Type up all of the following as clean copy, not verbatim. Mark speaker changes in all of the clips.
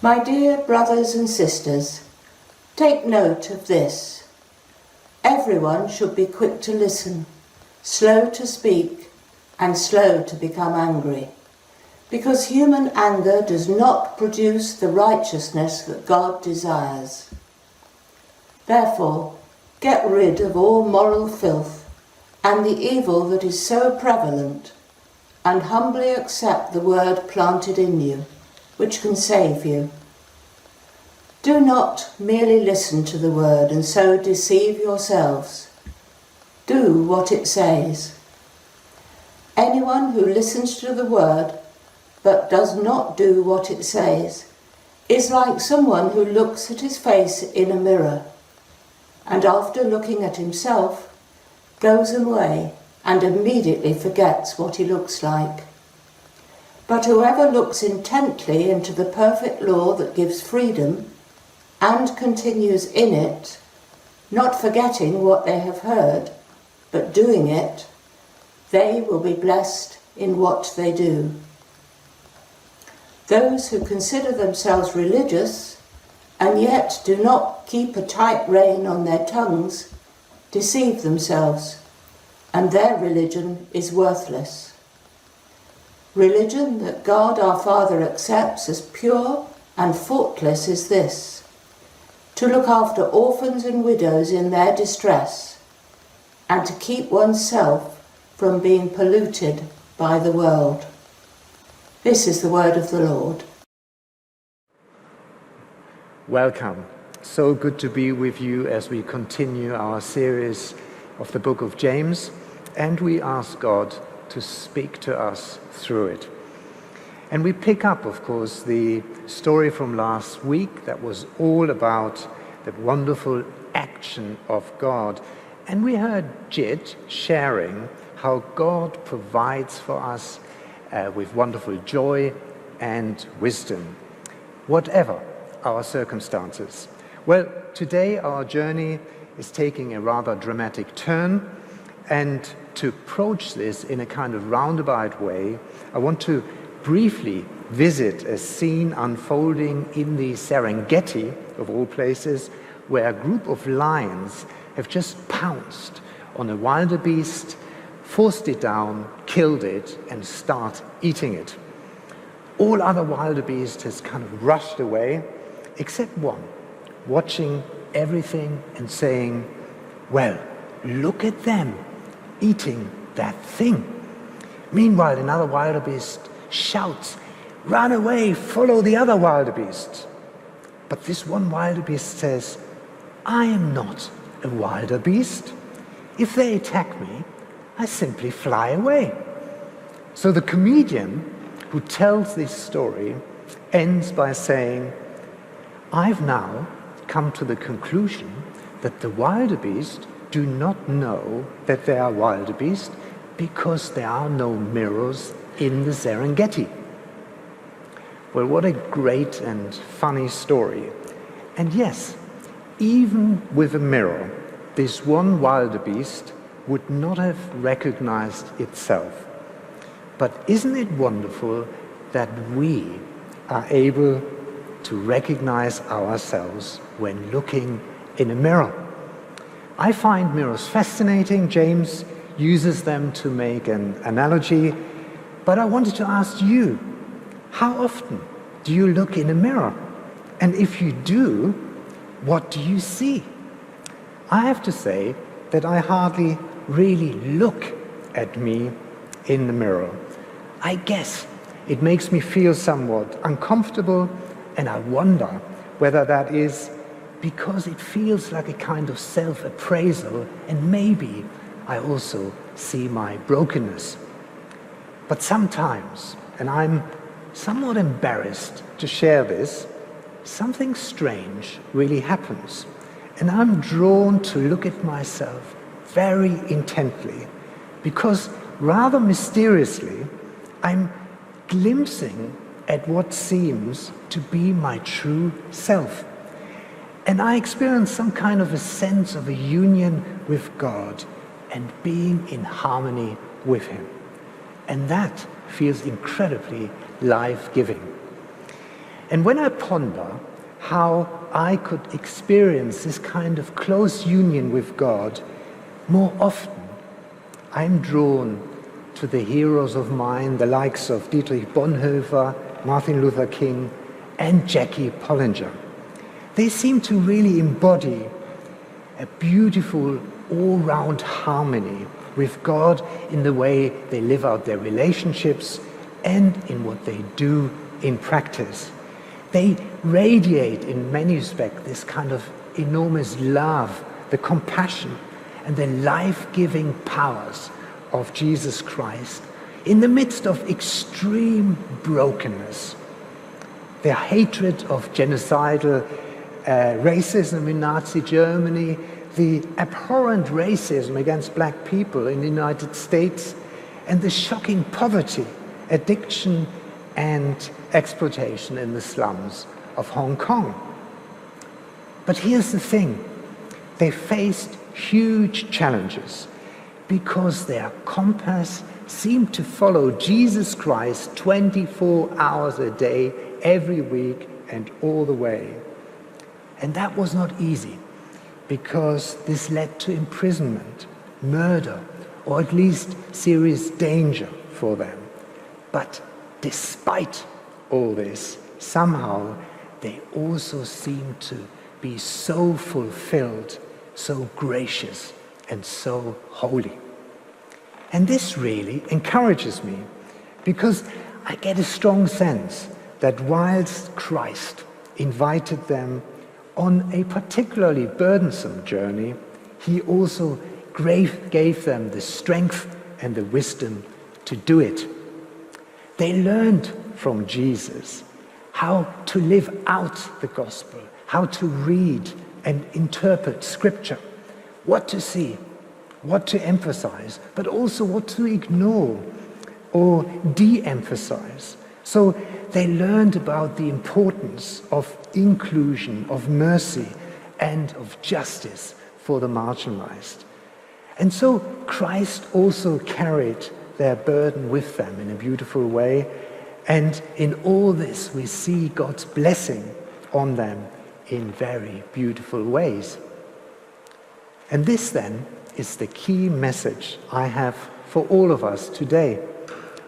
Speaker 1: My dear brothers and sisters, take note of this. Everyone should be quick to listen, slow to speak, and slow to become angry, because human anger does not produce the righteousness that God desires. Therefore, get rid of all moral filth and the evil that is so prevalent, and humbly accept the word planted in you, which can save you. Do not merely listen to the word and so deceive yourselves. Do what it says. Anyone who listens to the word but does not do what it says is like someone who looks at his face in a mirror and after looking at himself goes away and immediately forgets what he looks like. But whoever looks intently into the perfect law that gives freedom and continues in it, not forgetting what they have heard, but doing it, they will be blessed in what they do. Those who consider themselves religious and yet do not keep a tight rein on their tongues deceive themselves, and their religion is worthless. Religion that God our Father accepts as pure and faultless is this: to look after orphans and widows in their distress, and to keep oneself from being polluted by the world. This is the word of the Lord.
Speaker 2: Welcome. So good to be with you as we continue our series of the book of James, and we ask God to speak to us through it. And we pick up, of course, the story from last week that was all about the wonderful action of God. And we heard Jit sharing how God provides for us with wonderful joy and wisdom, whatever our circumstances. Well, today our journey is taking a rather dramatic turn, and to approach this in a kind of roundabout way, I want to briefly visit a scene unfolding in the Serengeti, of all places, where a group of lions have just pounced on a wildebeest, forced it down, killed it, and start eating it. All other wildebeest has kind of rushed away, except one, watching everything and saying, "Well, look at them eating that thing." Meanwhile, another wildebeest shouts, "Run away, follow the other wildebeest." But this one wildebeest says, "I am not a wildebeest. If they attack me, I simply fly away." So the comedian who tells this story ends by saying, "I've now come to the conclusion that the wildebeest do not know that they are wildebeest because there are no mirrors in the Serengeti." Well, what a great and funny story. And yes, even with a mirror, this one wildebeest would not have recognized itself. But isn't it wonderful that we are able to recognize ourselves when looking in a mirror? I find mirrors fascinating. James uses them to make an analogy. But I wanted to ask you, how often do you look in a mirror? And if you do, what do you see? I have to say that I hardly really look at me in the mirror. I guess it makes me feel somewhat uncomfortable, and I wonder whether that is because it feels like a kind of self-appraisal, and maybe I also see my brokenness. But sometimes, and I'm somewhat embarrassed to share this, something strange really happens, and I'm drawn to look at myself very intently, because rather mysteriously, I'm glimpsing at what seems to be my true self. And I experience some kind of a sense of a union with God and being in harmony with Him. And that feels incredibly life-giving. And when I ponder how I could experience this kind of close union with God more often, I'm drawn to the heroes of mine, the likes of Dietrich Bonhoeffer, Martin Luther King, and Jackie Pollinger. They seem to really embody a beautiful all-round harmony with God in the way they live out their relationships and in what they do in practice. They radiate in many respects this kind of enormous love, the compassion, and the life-giving powers of Jesus Christ in the midst of extreme brokenness. Their hatred of genocidal racism in Nazi Germany, the abhorrent racism against black people in the United States, and the shocking poverty, addiction, and exploitation in the slums of Hong Kong. But here's the thing, they faced huge challenges because their compass seemed to follow Jesus Christ 24 hours a day, every week, and all the way. And that was not easy, because this led to imprisonment, murder, or at least serious danger for them. But despite all this, somehow they also seem to be so fulfilled, so gracious, and so holy. And this really encourages me, because I get a strong sense that whilst Christ invited them on a particularly burdensome journey, he also gave them the strength and the wisdom to do it. They learned from Jesus how to live out the gospel, how to read and interpret scripture, what to see, what to emphasize, but also what to ignore or de-emphasize. So they learned about the importance of inclusion, of mercy, and of justice for the marginalized. And so Christ also carried their burden with them in a beautiful way. And in all this, we see God's blessing on them in very beautiful ways. And this then is the key message I have for all of us today.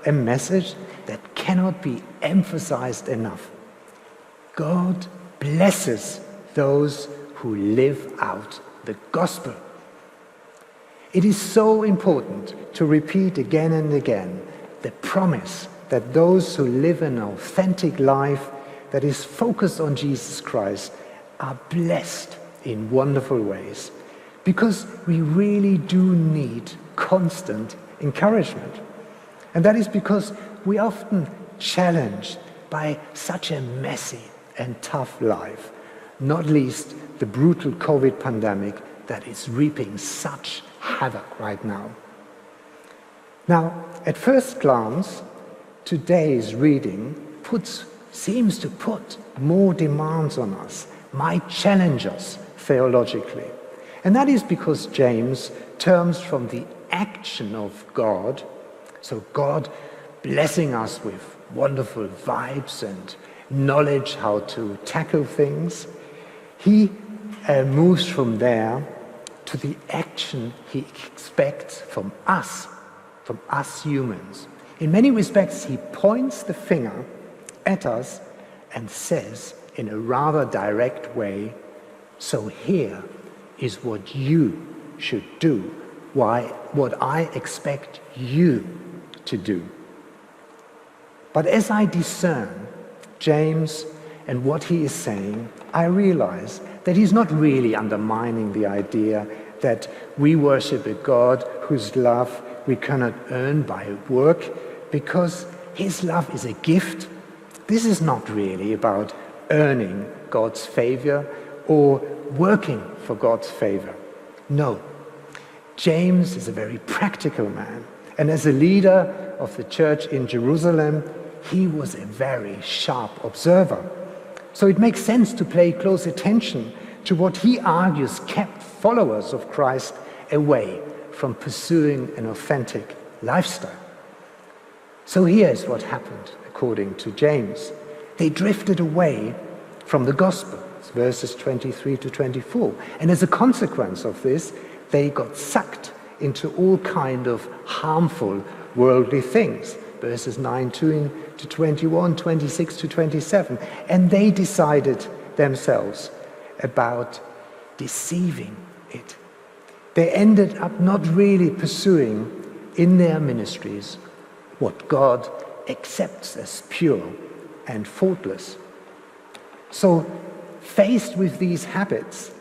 Speaker 2: A message that cannot be emphasized enough. God blesses those who live out the gospel. It is so important to repeat again and again the promise that those who live an authentic life that is focused on Jesus Christ are blessed in wonderful ways, because we really do need constant encouragement. And that is because we are often challenged by such a messy and tough life, not least the brutal COVID pandemic that is reaping such havoc right now. Now, at first glance, today's reading seems to put more demands on us, might challenge us theologically. And that is because James turns from the action of God, so God blessing us with wonderful vibes and knowledge how to tackle things, he moves from there to the action he expects from us humans. In many respects, he points the finger at us and says in a rather direct way, so here is what you should do, what I expect you to do. But as I discern James and what he is saying, I realize that he's not really undermining the idea that we worship a God whose love we cannot earn by work, because his love is a gift. This is not really about earning God's favor or working for God's favor. No, James is a very practical man, and as a leader of the church in Jerusalem, he was a very sharp observer. So it makes sense to pay close attention to what he argues kept followers of Christ away from pursuing an authentic lifestyle. So here's what happened according to James. They drifted away from the gospel, verses 23 to 24. And as a consequence of this, they got sucked into all kind of harmful worldly things, verses 19 to 21, 26 to 27. And they decided themselves about deceiving it. They ended up not really pursuing in their ministries what God accepts as pure and faultless. So, faced with these habits,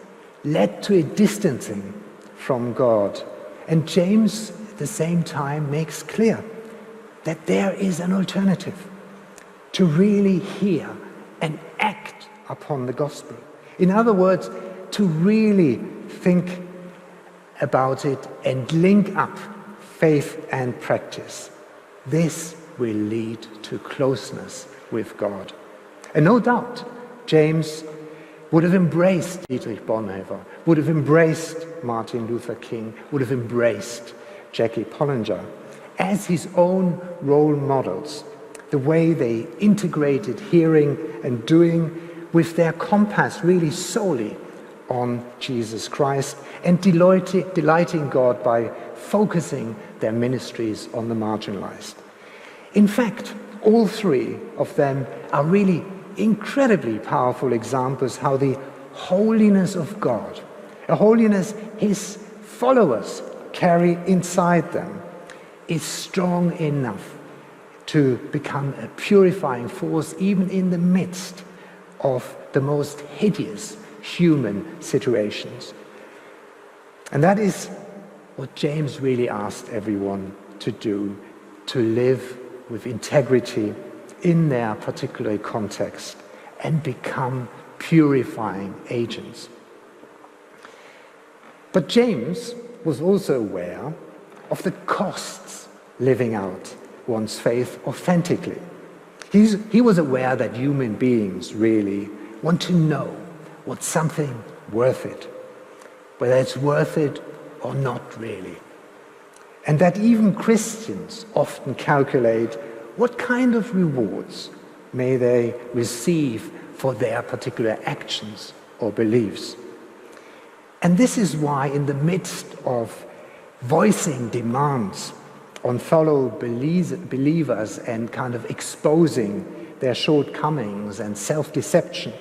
Speaker 2: led to a distancing from God. And James, at the same time, makes clear that there is an alternative to really hear and act upon the gospel. In other words, to really think about it and link up faith and practice. This will lead to closeness with God. And no doubt, James would have embraced Dietrich Bonhoeffer, would have embraced Martin Luther King, would have embraced Jackie Pollinger as his own role models, the way they integrated hearing and doing with their compass really solely on Jesus Christ and delighting God by focusing their ministries on the marginalized. In fact, all three of them are really incredibly powerful examples how the holiness of God, a holiness his followers carry inside them, is strong enough to become a purifying force even in the midst of the most hideous human situations. And that is what James really asked everyone to do, to live with integrity in their particular context and become purifying agents. But James was also aware of the costs living out one's faith authentically. He was aware that human beings really want to know what's something worth it, whether it's worth it or not really. And that even Christians often calculate what kind of rewards may they receive for their particular actions or beliefs. And this is why in the midst of voicing demands on fellow believers and kind of exposing their shortcomings and self-deception,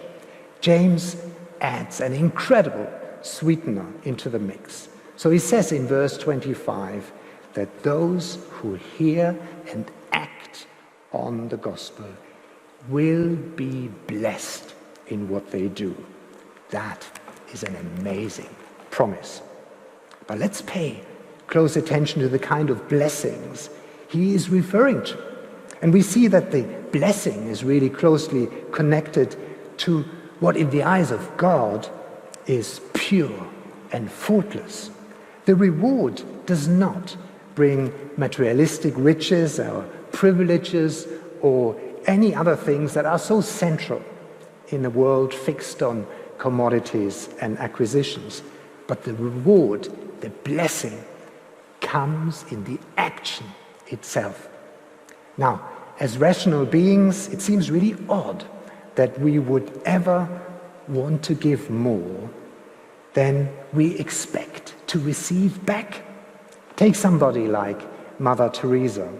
Speaker 2: James adds an incredible sweetener into the mix. So he says in verse 25 that those who hear and act on the gospel will be blessed in what they do. That is an amazing promise. But let's pay close attention to the kind of blessings he is referring to. And we see that the blessing is really closely connected to what in the eyes of God is pure and faultless. The reward does not bring materialistic riches or privileges or any other things that are so central in a world fixed on commodities and acquisitions. But the reward, the blessing, comes in the action itself. Now, as rational beings, it seems really odd that we would ever want to give more than we expect to receive back. Take somebody like Mother Teresa,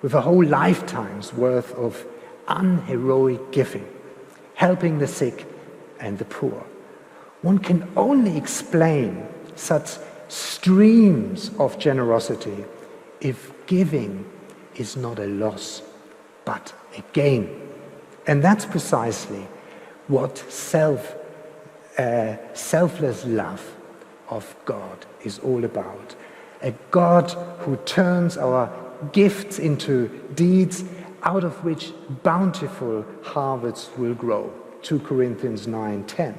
Speaker 2: with a whole lifetime's worth of unheroic giving, helping the sick and the poor. One can only explain such streams of generosity if giving is not a loss, but a gain. And that's precisely what selfless love of God is all about. A God who turns our gifts into deeds out of which bountiful harvests will grow. 2 Corinthians 9:10.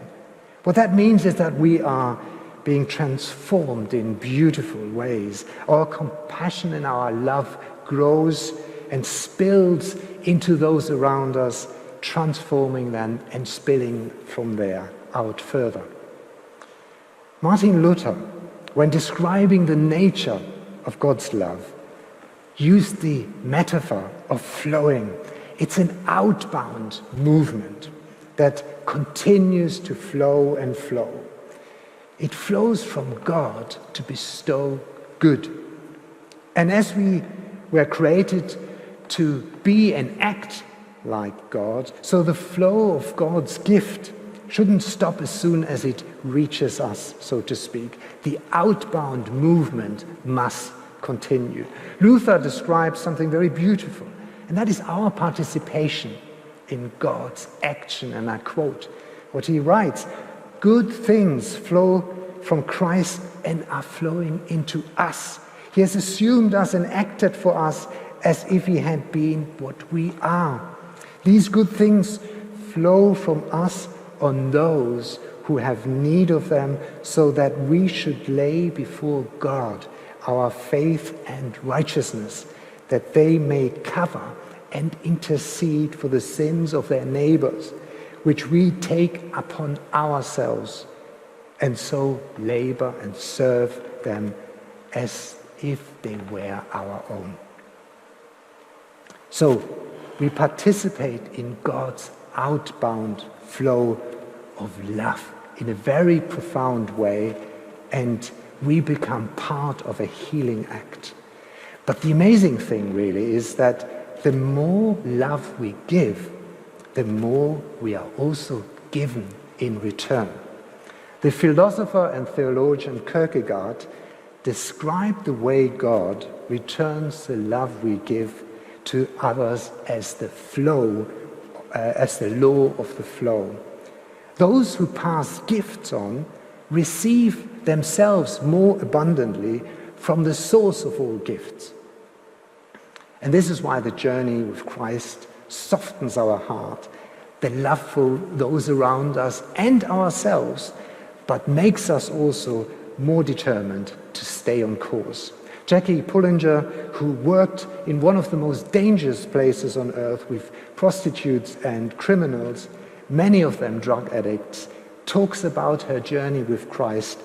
Speaker 2: What that means is that we are being transformed in beautiful ways. Our compassion and our love grows and spills into those around us, transforming them and spilling from there out further. Martin Luther, when describing the nature of God's love, used the metaphor of flowing It's an outbound movement that continues to flow and flow. It flows from God to bestow good. And as we were created to be and act like God, so the flow of God's gift shouldn't stop as soon as it reaches us, so to speak. The outbound movement must continue. Luther describes something very beautiful, and that is our participation in God's action. And I quote what he writes: "Good things flow from Christ and are flowing into us. He has assumed us and acted for us as if he had been what we are. These good things flow from us on those who have need of them, so that we should lay before God our faith and righteousness, that they may cover and intercede for the sins of their neighbors, which we take upon ourselves, and so labor and serve them as if they were our own." So we participate in God's outbound flow of love in a very profound way, and we become part of a healing act. But the amazing thing really is that the more love we give, the more we are also given in return. The philosopher and theologian Kierkegaard described the way God returns the love we give to others as the flow, as the law of the flow. Those who pass gifts on receive themselves more abundantly from the source of all gifts. And this is why the journey with Christ softens our heart, the love for those around us and ourselves, but makes us also more determined to stay on course. Jackie Pullinger, who worked in one of the most dangerous places on earth with prostitutes and criminals, many of them drug addicts, talks about her journey with Christ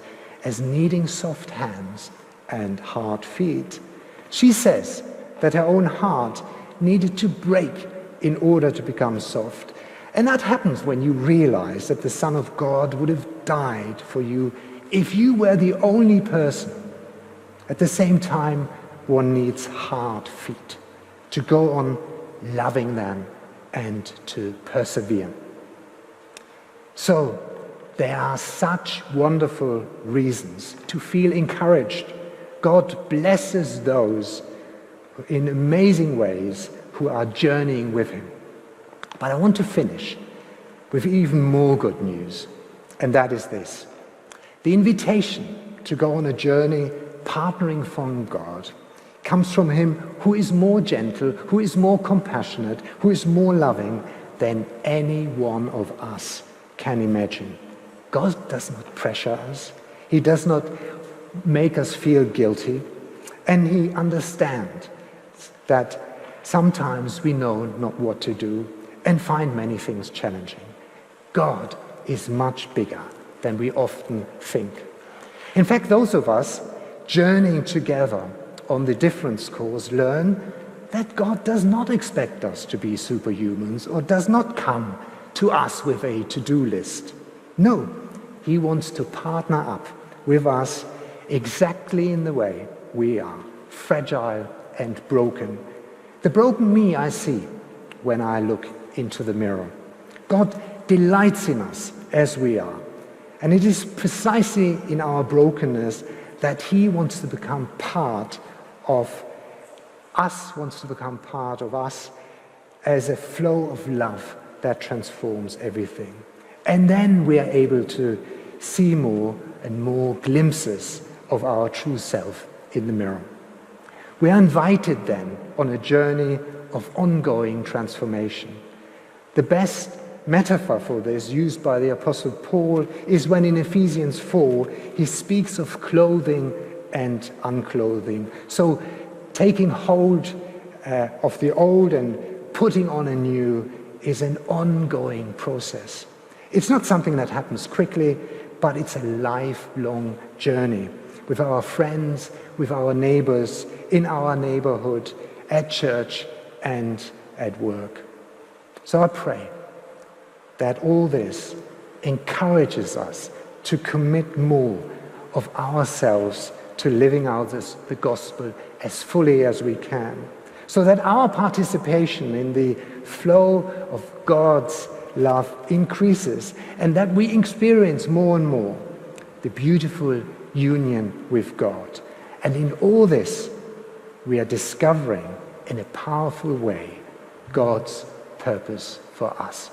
Speaker 2: as needing soft hands and hard feet. She says that her own heart needed to break in order to become soft. And that happens when you realize that the Son of God would have died for you if you were the only person. At the same time, one needs hard feet to go on loving them and to persevere. So, there are such wonderful reasons to feel encouraged. God blesses those in amazing ways who are journeying with him. But I want to finish with even more good news, and that is this. The invitation to go on a journey partnering from God comes from him who is more gentle, who is more compassionate, who is more loving than any one of us can imagine. God does not pressure us. He does not make us feel guilty. And he understands that sometimes we know not what to do and find many things challenging. God is much bigger than we often think. In fact, those of us journeying together on the difference course learn that God does not expect us to be superhumans or does not come to us with a to-do list. No, he wants to partner up with us exactly in the way we are, fragile and broken. The broken me I see when I look into the mirror. God delights in us as we are. And it is precisely in our brokenness that he wants to become part of us, as a flow of love that transforms everything. And then we are able to see more and more glimpses of our true self in the mirror. We are invited then on a journey of ongoing transformation. The best metaphor for this used by the Apostle Paul is when in Ephesians 4 he speaks of clothing and unclothing. So taking hold of the old and putting on a new is an ongoing process. It's not something that happens quickly, but it's a lifelong journey with our friends, with our neighbors, in our neighborhood, at church and at work. So I pray that all this encourages us to commit more of ourselves to living out the gospel as fully as we can, so that our participation in the flow of God's love increases, and that we experience more and more the beautiful union with God. And in all this, we are discovering in a powerful way God's purpose for us.